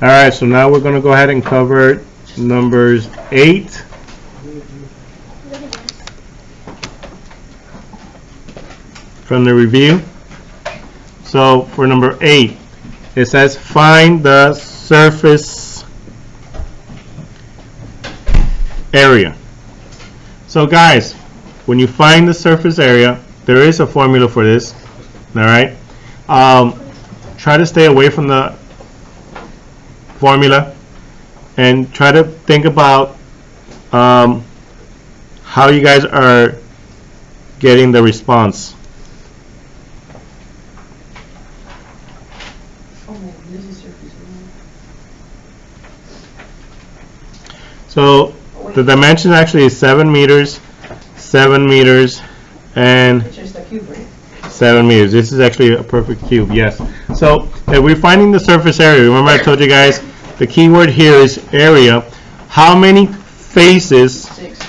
All right, so now we're going to go ahead and cover numbers 8. From the review. So for number 8, it says find the surface area. So guys, when you find the surface area, there is a formula for this. All right. Try to stay away from the formula and try to think about how you guys are getting the response. So the dimension actually is 7 meters, 7 meters, and 7 meters. This is actually a perfect cube, yes. So if we're finding the surface area, remember I told you guys the key word here is area. How many faces? 6.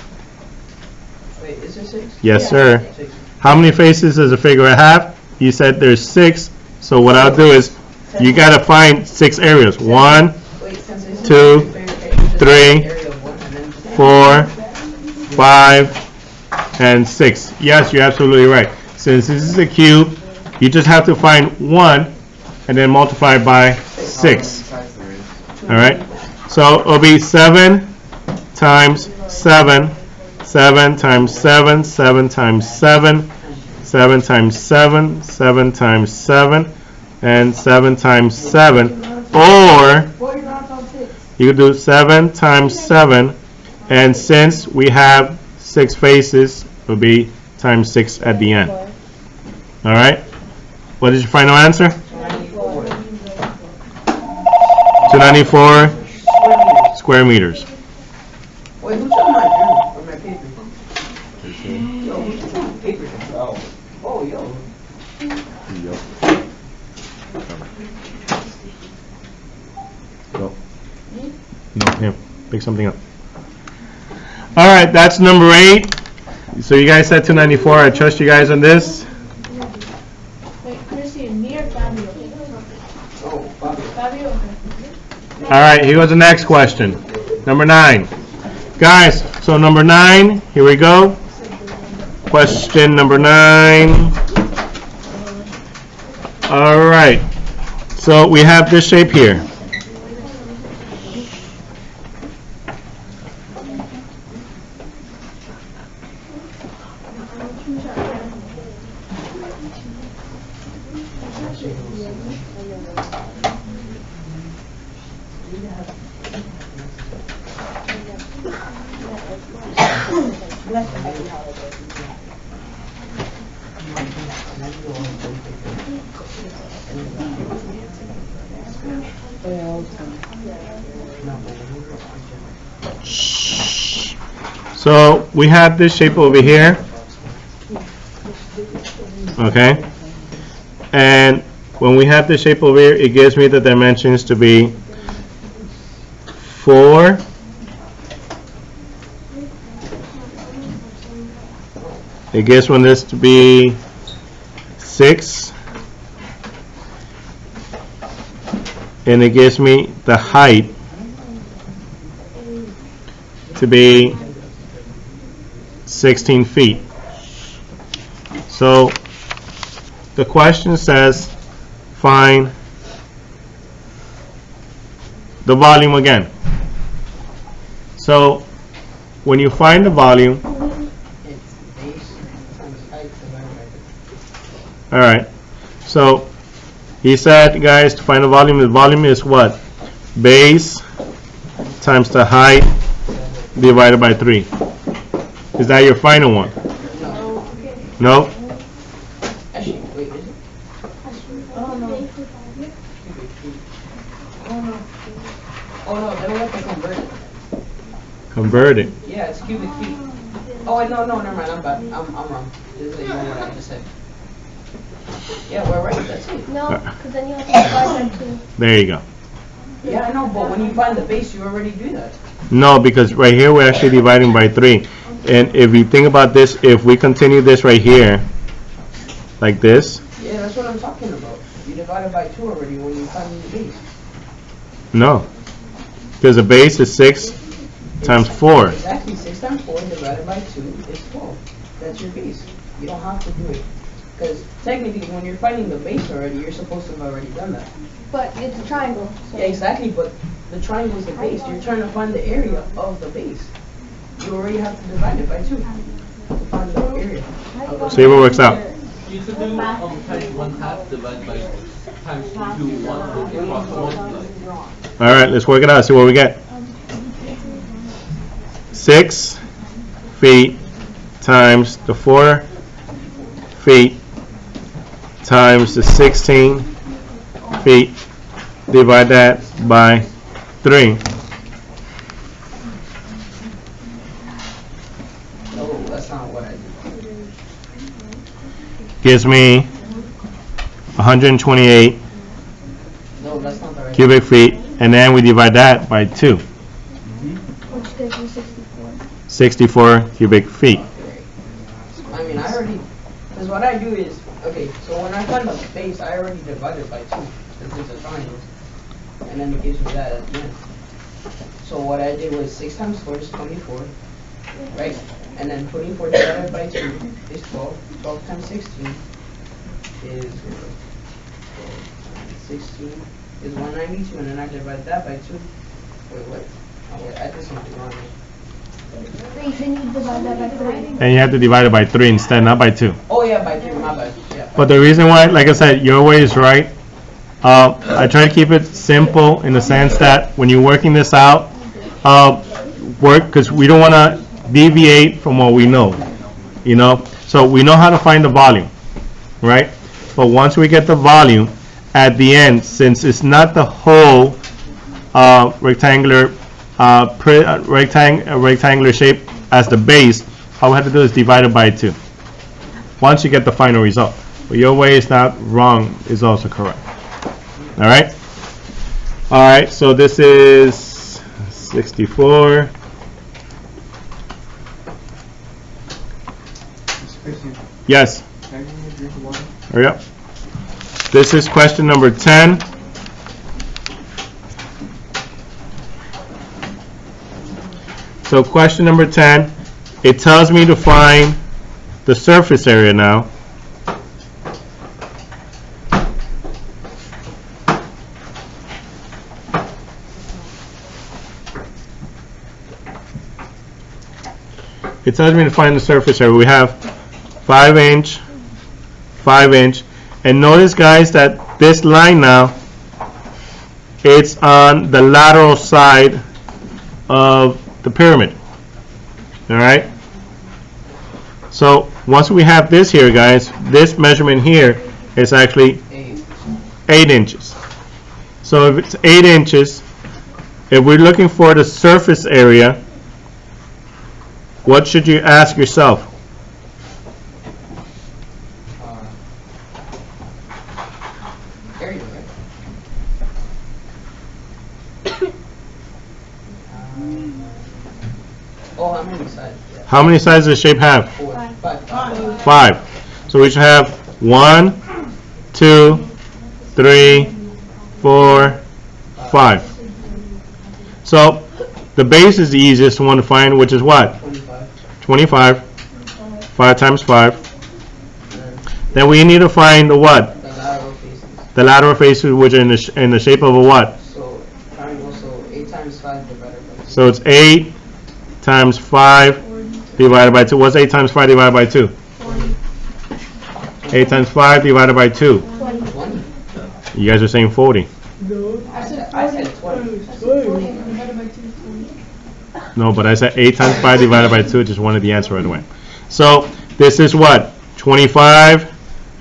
Wait, is there 6? Yes, sir. 6. How many faces does a figure have? You said there's 6. So what I'll do is you got to find 6 areas. 1, 2, 3, 4, 5, and 6. Yes, you're absolutely right. Since this is a cube, you just have to find 1 and then multiply by 6. Alright? So it'll be 7 times 7, 7 times 7, 7 times 7, 7 times 7, 7 times 7, and 7 times 7. Or you could do 7 times 7, and since we have 6 faces, it will be times 6 at the end. Alright? What is your final answer? 294 square meters. Wait, who took my journal or my paper? Yo, who took my paper? Oh, yo. Go. No, here. Pick something up. Alright, that's number 8. So you guys said 294. I trust you guys on this. Wait, Chrissy, me or Fabio? Oh, Fabio. Fabio? Alright, here goes the next question. Number 9. Guys, so number 9, here we go. Question number 9. Alright, so we have this shape here. So we have this shape over here, okay, and when we have this shape over here, it gives me the dimensions to be 4, it gives one this to be 6, and it gives me the height to be 16 feet. So the question says find the volume again. So when you find the volume, alright, so he said, guys, to find the volume is what? Base times the height divided by 3. Is that your final one? No? Actually, wait, is it? Oh, no. Oh, no, then we have to convert it. Convert it. Yeah, it's cubic feet. Oh, wait, no, never mind, I'm bad. I'm wrong. This is ignore what I just said. Yeah, we're right, that's it. No, because then you have to divide by 2. There you go. Yeah, I know, but when you find the base, you already do that. No, because right here we're actually dividing by 3. And if you think about this, if we continue this right here, like this, Yeah, that's what I'm talking about. You divide divided by 2 already when you find the base. No. Because the base is 6 times 4. Exactly, 6 times 4 divided by 2 is 12. That's your base. You don't have to do it. Because technically, when you're finding the base already, you're supposed to have already done that. But it's a triangle. So. Yeah, exactly, but the triangle is the base. You're trying to find the area of the base. You already have to divide it by 2 to find the area. See what works out. You could do times 1/2 divided by times 2 1 across the multiply. All right, let's work it out. See what we get. 6 feet times the 4 feet times the 16 feet. Divide that by 3. No, that's not what I do. Gives me 128 No, that's not the right. cubic feet, and then we divide that by 2. Which gives you 64. 64 cubic feet. I mean, I already, because what I do is, okay, so when I find the base, I already divide it by 2, since it's a triangle, and then it gives me that at the end. So what I did was 6 times 4 is 24, right? And then 24 divided by 2 is 12. 12 times 16 is 192, and then I divide that by 2. Wait, what? Oh, wait, I did something wrong. Wait, then you divide that by 3. And you have to divide it by 3 instead, not by 2. Oh yeah, by 3, my bad. Yeah. But the reason why, like I said, your way is right. I try to keep it simple in the sense that when you're working this out, because we don't want to deviate from what we know, you know. So we know how to find the volume, right? But once we get the volume, at the end, since it's not the whole rectangular rectangular shape as the base, all we have to do is divide it by 2. Once you get the final result. But your way is not wrong, is also correct. All right? All right, so this is 64. Yes. Hurry up. This is question number 10. So question number 10, it tells me to find the surface area now. It tells me to find the surface area. We have 5 inch, 5 inch, and notice guys that this line now, it's on the lateral side of the pyramid. All right. So once we have this here, guys, this measurement here is actually 8 inches. So if it's 8 inches, if we're looking for the surface area, what should you ask yourself? Area, right? Oh, how many sides? Yeah. How many sides does the shape have? 4, 5. 5. So we should have 1, 2, 3, 4, 5. So the base is the easiest one to find, which is what? 25. 5 times 5. Then we need to find the what? The lateral faces. The lateral faces, which are in the shape of a what? So triangle, so 8 times 5 divided by 2. So it's 8 times 5 divided by 2. What's 8 times 5 divided by 2? 8 times 5 divided by 2. 20. You guys are saying 40. I said 20. No, but I said 8 times 5 divided by 2. Just wanted the answer right away. So this is what? 25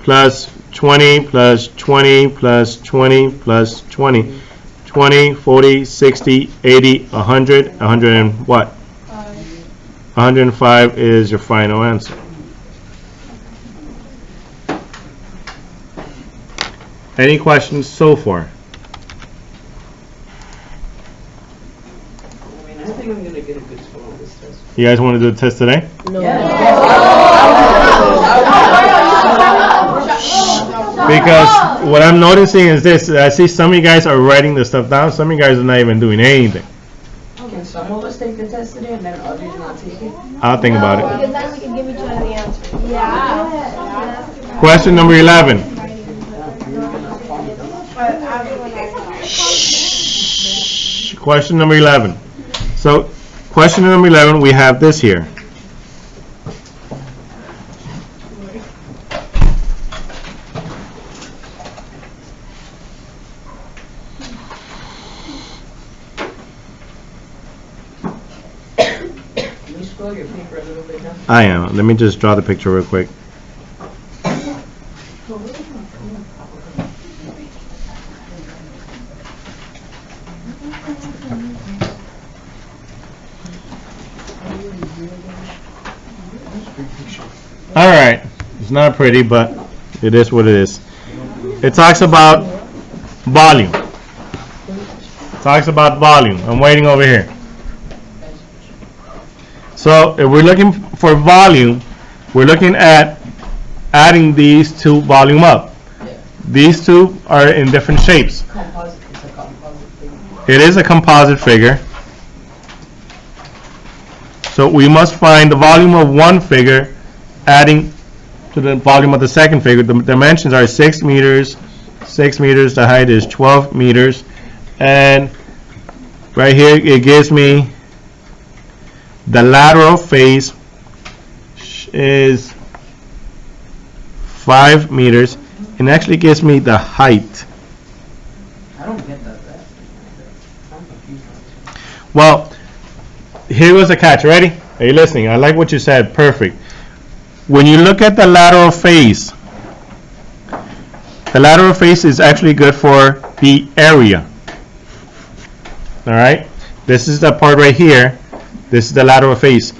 plus 20 plus 20 plus 20 plus 20. 20, 40, 60, 80, 100, 100 and what? 105 is your final answer. Any questions so far? I mean, I think I'm going to get a good score on this test. You guys want to do the test today? Because what I'm noticing is this. I see some of you guys are writing the stuff down. Some of you guys are not even doing anything. Can some of us take the test today and then others not take it? I'll think about it. Because then we can give each other the answer. Yeah. Question number 11. Question number 11. So, question number 11, we have this here. Can you scroll your paper a little bit down? I am. Let me just draw the picture real quick. Alright, it's not pretty, but it is what it is. It talks about volume. Talks about volume. I'm waiting over here. So if we're looking for volume, we're looking at adding these two volume up. These two are in different shapes. Composite. It's a composite thing. It is a composite figure. So we must find the volume of one figure adding to the volume of the second figure. The dimensions are 6 meters, 6 meters, the height is 12 meters, and right here it gives me the lateral face is 5 meters, and actually gives me the height. I don't get that. I'm confused. Well, here was the catch. Ready? Are you listening? I like what you said. Perfect. When you look at the lateral face is actually good for the area. All right? This is the part right here. This is the lateral face.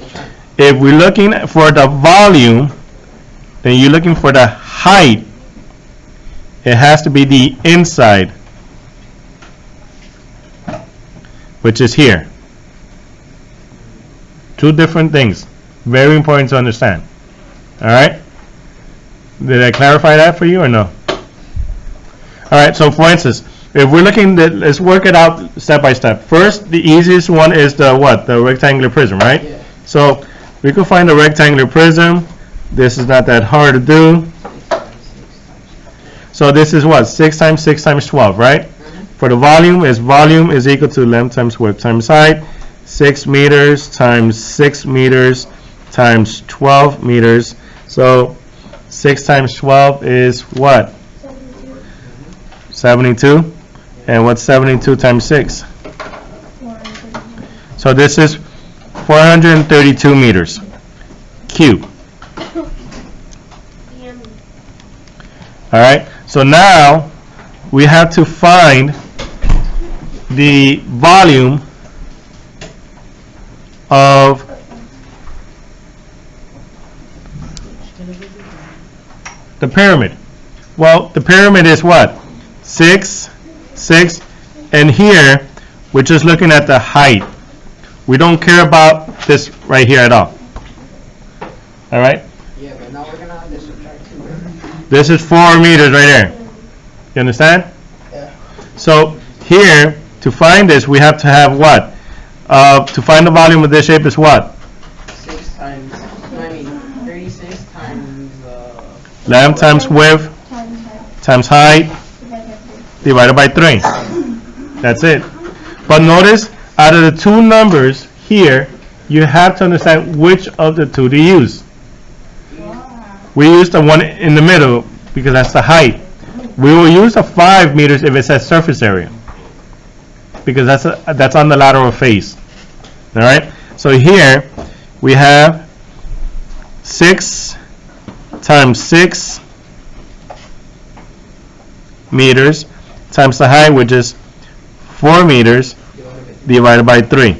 If we're looking for the volume, then you're looking for the height. It has to be the inside, which is here. Two different things. Very important to understand. All right? Did I clarify that for you or no? All right, so for instance, if we're looking, let's work it out step by step. First, the easiest one is the what? The rectangular prism, right? Yeah. So we can find a rectangular prism. This is not that hard to do. So this is what? 6 times 6 times 12, right? For the volume is equal to length times width times height. 6 meters times 6 meters times 12 meters. So 6 times 12 is what? 72. And what's 72 times 6? So this is 432 meters cube. Alright, so now we have to find the volume of the pyramid. Well, the pyramid is what? 6, 6, and here we're just looking at the height. We don't care about this right here at all. Alright? Yeah, but now we're gonna have to subtract 2. Right? This is 4 meters right there. You understand? Yeah. So here, to find this, we have to have what? To find the volume of this shape is what? 6 times, 36 times, Length times width times height divided by 3. That's it. But notice, out of the two numbers here, you have to understand which of the two to use. We use the one in the middle because that's the height. We will use the 5 meters if it says surface area, because that's on the lateral face. All right. So here we have 6 times 6 meters times the height, which is 4 meters, divided by 3.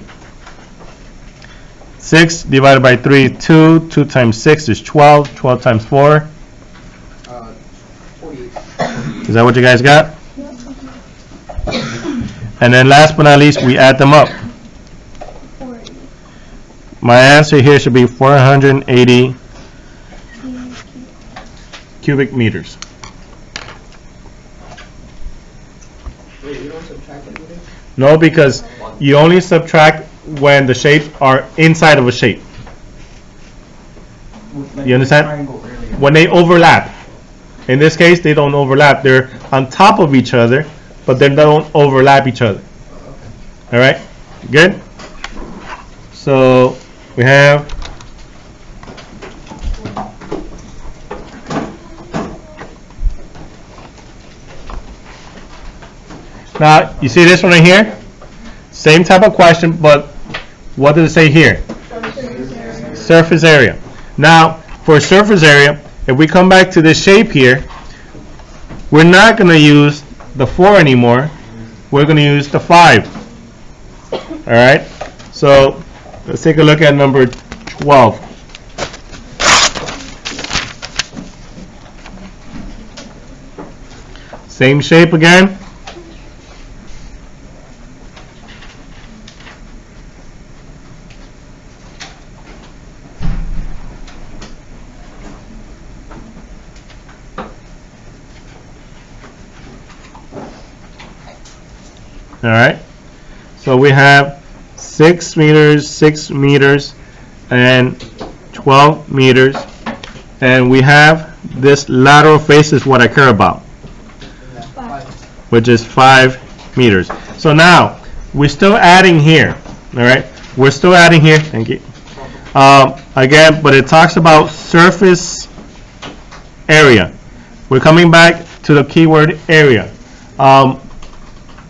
6 divided by 3 is 2. 2 times 6 is 12. 12 times 4. 48. Is that what you guys got? And then last but not least, we add them up. My answer here should be 480 cubic meters. Wait, you don't subtract anything? No, because you only subtract when the shapes are inside of a shape. You understand? When they overlap. In this case, they don't overlap. They're on top of each other, but they don't overlap each other. All right? Good? So we have now, you see this one right here? Same type of question, but what does it say here? Surface area. Now, for surface area, if we come back to this shape here, we're not going to use the 4 anymore. We're going to use the 5. All right? So, let's take a look at number 12. Same shape again. All right, so we have 6 meters, 6 meters, and 12 meters, and we have this lateral face is what I care about, which is 5 meters. So now we're still adding here. All right, we're still adding here. Thank you. Again, but it talks about surface area. We're coming back to the keyword area.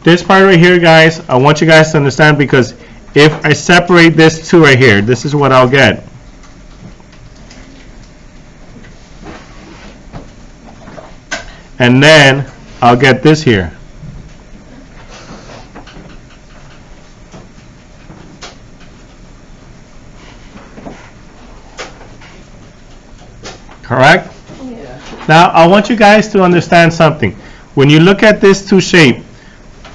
This part right here, guys, I want you guys to understand, because if I separate this two right here, this is what I'll get. And then I'll get this here. Correct? Yeah. Now, I want you guys to understand something. When you look at this two shape,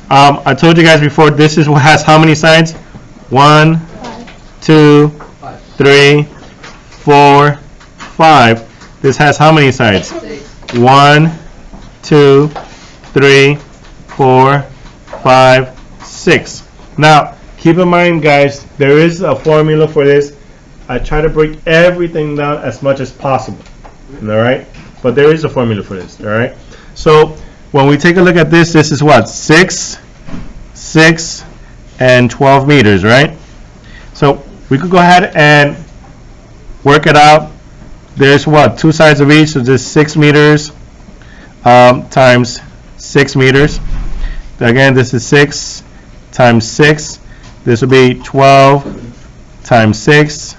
I told you guys before, this is what has how many sides? 1, 2, 3, 4, 5. This has how many sides? 1, 2, 3, 4, 5, 6. Now, keep in mind, guys, there is a formula for this. I try to break everything down as much as possible. All right? But there is a formula for this. All right? So, when we take a look at this, this is what? 6, 6, and 12 meters, right? So we could go ahead and work it out. There's what? 2 sides of each, so just 6 meters times 6 meters. Again, this is 6 times 6. This will be 12 times 6,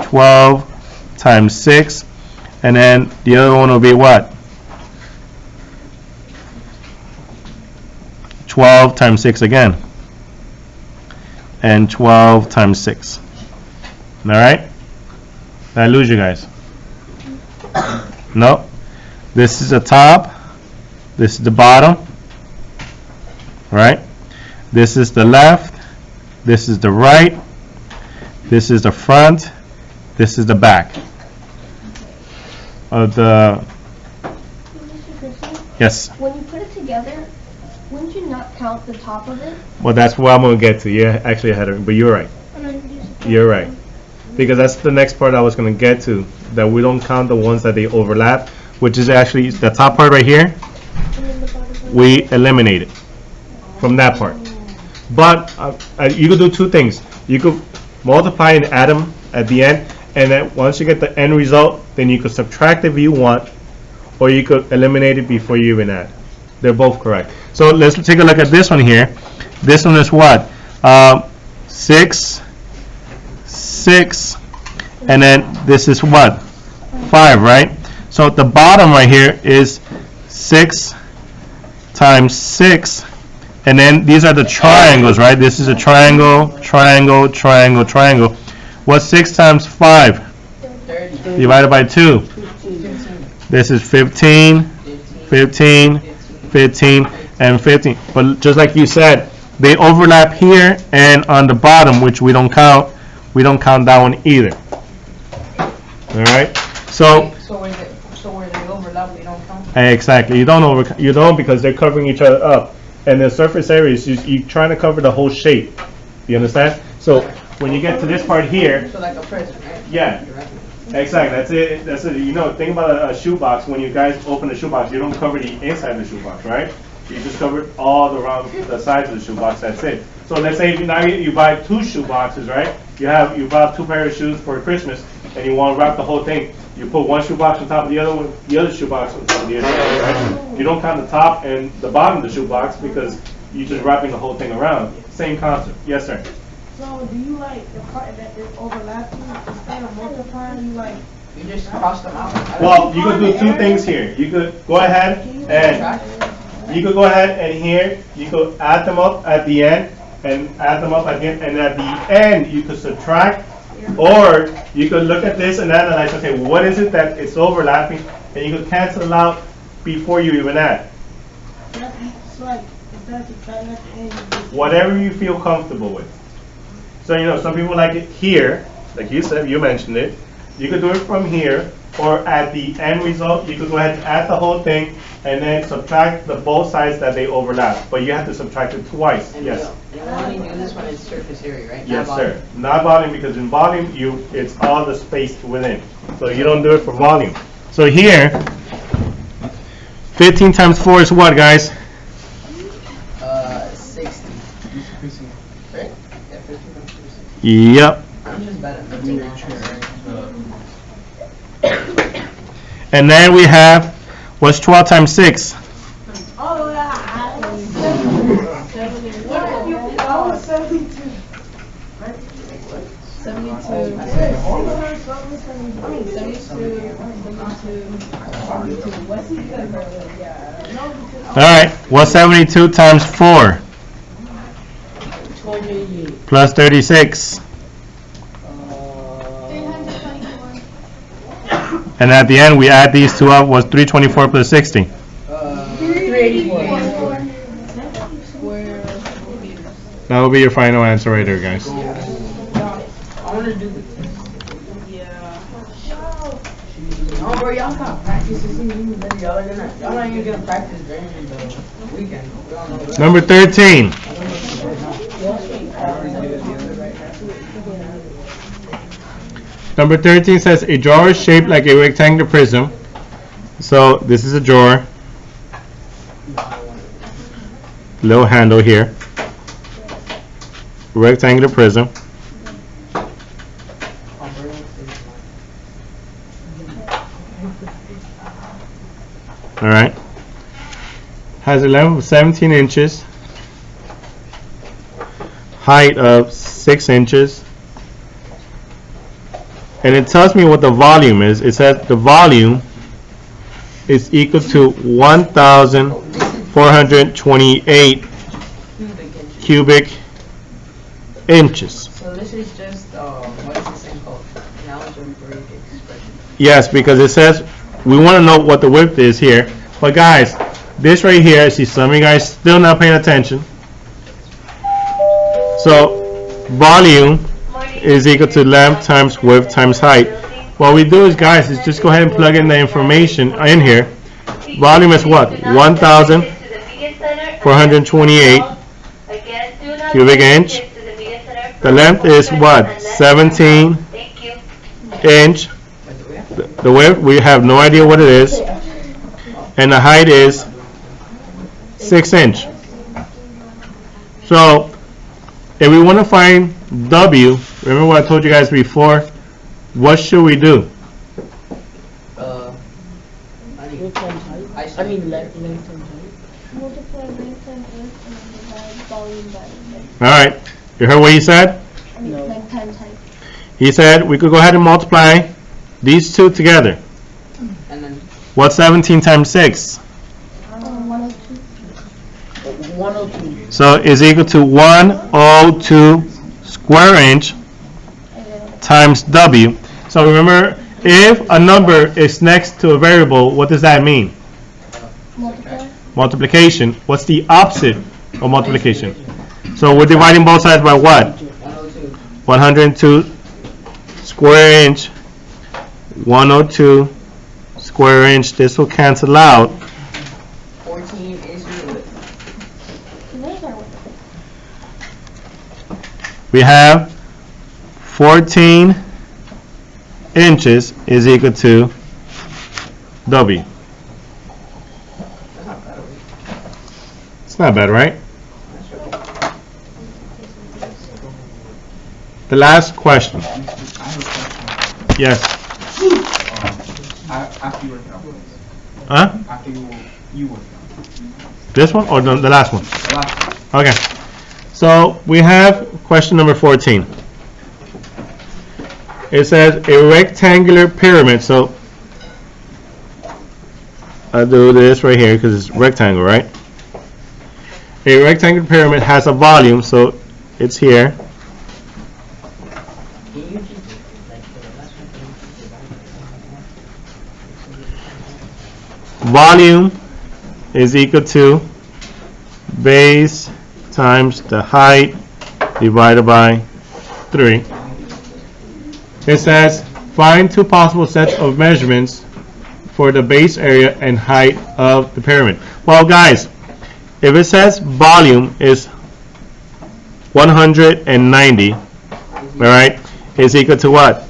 12 times 6, and then the other one will be what? 12 times 6 again, and 12 times 6. All right? Did I lose you guys? No. This is the top. This is the bottom. All right? This is the left. This is the right. This is the front. This is the back of the. Mr. Christie, Yes. when you put it together, wouldn't you not count the top of it? Well, that's what I'm going to get to. You're actually ahead of me, but you're right. And then you just You're right. Because that's the next part I was going to get to, that we don't count the ones that they overlap, which is actually the top part right here. And then the bottom part. We eliminate it from that part. But you could do two things. You could multiply and add them at the end, and then once you get the end result, then you could subtract if you want, or you could eliminate it before you even add. They're both correct. So let's take a look at this one here. This one is what? 6, 6, and then this is what? 5, right? So at the bottom right here is 6 times 6, and then these are the triangles, right? This is a triangle, triangle, triangle, triangle. What's 6 times 5? 30. Divided by 2. This is 15, 15, 15, and 15. But just like you said, they overlap here and on the bottom, which we don't count. We don't count that one either. All right. So So where they overlap, we don't count. exactly, you don't because they're covering each other up. and the surface area is just, you're trying to cover the whole shape. You understand? So when you get to this part here, So like a present, right? yeah. You're wrapping it. Exactly, that's it. That's it. You know, think about a shoebox. When you guys open the shoebox, you don't cover the inside of the shoebox, right? You just cover all around the sides of the shoebox. That's it. So let's say now you buy 2 shoeboxes, right? You bought 2 pairs of shoes for Christmas, and you want to wrap the whole thing. You put one shoebox on top of the other one, the other shoebox on top of the other, right? You don't count the top and the bottom of the shoebox because you're just wrapping the whole thing around. Same concept. Yes, sir. So do you like the part that is overlapping instead of multiplying? You like You just cross them out. Well, you could do 2 things here. You could go ahead and here you could add them up at the end and add them up again, and at the end you could subtract, or you could look at this and analyze. Okay, what is it that it's overlapping, and you could cancel it out before you even add. it's like instead of subtracting at the end, you just Whatever you feel comfortable with. So you know, some people like it here, like you said, you mentioned it. You could do it from here, or at the end result, you could go ahead and add the whole thing, and then subtract the both sides that they overlap. But you have to subtract it twice. And Yes. we only do this when it's surface area, right? Yes, Not sir. Not volume, because in volume, it's all the space within. So you don't do it for volume. So here, 15 times 4 is what, guys? 60. Right? Yeah, 15 times 60. Yep. I'm just bad at 15 now. And then we have, what's 12 times 6? oh yeah, 72. 72. All right, what's 72 times 4? 28. Plus 36. 324. And at the end, we add these two up, was 324 plus 60. 384. That will be your final answer right there, guys. I want to do the No, bro, y'all got practice. Y'all not even gonna practice during the weekend. We all know that. Number 13. Number 13 says a drawer is shaped like a rectangular prism. So this is a drawer. Little handle here. Rectangular prism. Alright. Has a length of 17 inches. Height of 6 inches. And it tells me what the volume is. It says the volume is equal to 1,428 cubic inches. So this is just, what is this thing called? Algebraic expression. Yes, because it says we want to know what the width is here. But guys, this right here, I see some of you guys still not paying attention. So volume is equal to length times width times height. What we do is, guys, is just go ahead and plug in the information in here. Volume is what? 1,428 cubic inch. The length is what? 17 inch. The width, we have no idea what it is. And the height is 6 inch. So, if we want to find W, remember what I told you guys before, what should we do? I mean, length. Multiply length times width and then divide volume by length. Alright, you heard what he said? Length times height. He said we could go ahead and multiply these two together. And then What's 17 times 6? 102. 102. So is equal to 102 square inch times W. So remember, if a number is next to a variable, what does that mean? Multiply. Multiplication. What's the opposite of multiplication? So we're dividing both sides by what? 102. 102 square inch. 102 square inch. This will cancel out. 14 is your width. we have 14 inches is equal to W. That's not bad. It's not bad, right? The last question. I have a question. Yes. After you work out, please. Huh? After you work out. This one or the last one? The last one. Okay. So we have question number 14. It says a rectangular pyramid. So I'll do this right here because it's rectangle, right? A rectangular pyramid has a volume, so it's here. Can you just, like, the last one, can you just divide it by Volume is equal to base times the height divided by 3. It says find two possible sets of measurements for the base area and height of the pyramid. Well, guys, if it says volume is 190, all right, is equal to what?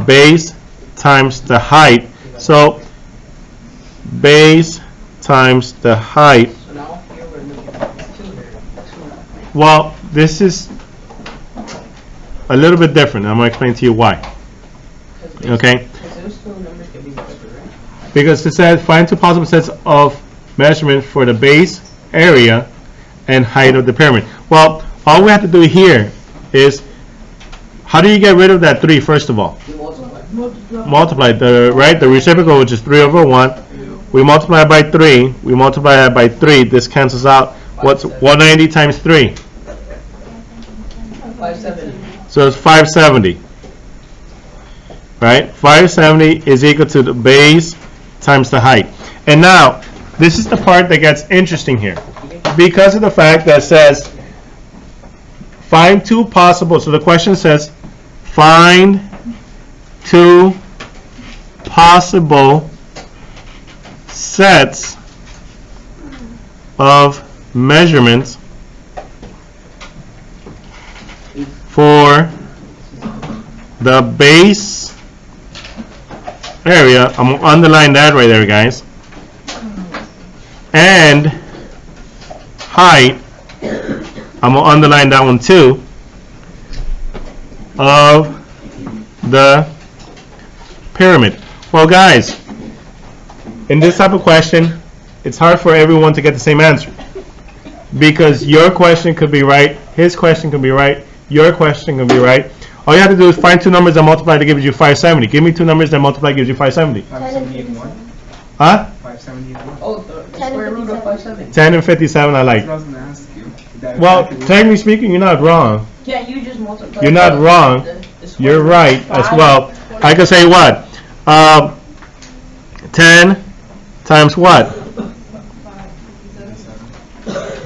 Base times the height. So base times the height. So now here we're looking at two. Well, this is a little bit different. I'm going to explain to you why. Okay? Because those two numbers can be different, right? Because it says find two possible sets of measurements for the base area and height of the pyramid. Well, all we have to do here is, how do you get rid of that 3 first of all? You multiply. Multiply the reciprocal, which is 3 over 1. We multiply it by 3. We multiply it by 3. This cancels out. What's 190 times 3? 570. So it's 570. Right? 570 is equal to the base times the height. And now, this is the part that gets interesting here. Because of the fact that it says find two possible, so the question says find two possible sets of measurements for the base area. I'm going to underline that right there, guys. And height, I'm going to underline that one too, of the pyramid. Well, guys, in this type of question, it's hard for everyone to get the same answer. Because your question could be right, his question could be right, your question could be right. All you have to do is find two numbers that multiply to give you 570. Give me two numbers that multiply gives you 570. 570 and 1. Huh? 570 and 1. Oh, the square root of 570. 10 and 57 I That's like. what I was going to ask you. Well, technically speaking, you're not wrong. Yeah, you just multiply. You're not wrong. the square You're root. right as well. I could say what? 10 times what?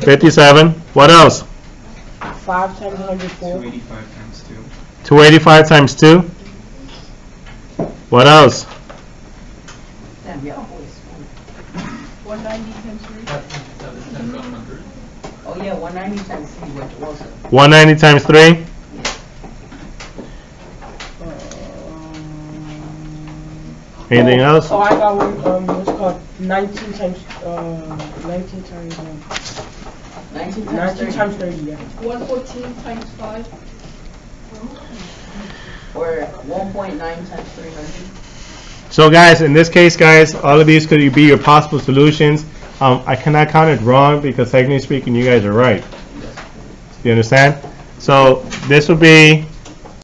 57. What else? 5 times 104. 285 times 2. 285 times 2. What else? Damn, yeah, boys. 190 times 3. 7 times 100. Oh yeah, 190 times 3, which was 190 times 3. Anything else? Oh, I got one. What's it called? 19 times 19 times 19 30. times 30. Yeah. 114 times 5. Or 1.9 times 300. So guys, in this case, guys, all of these could be your possible solutions. I cannot count it wrong because technically speaking, you guys are right. You understand? So this would be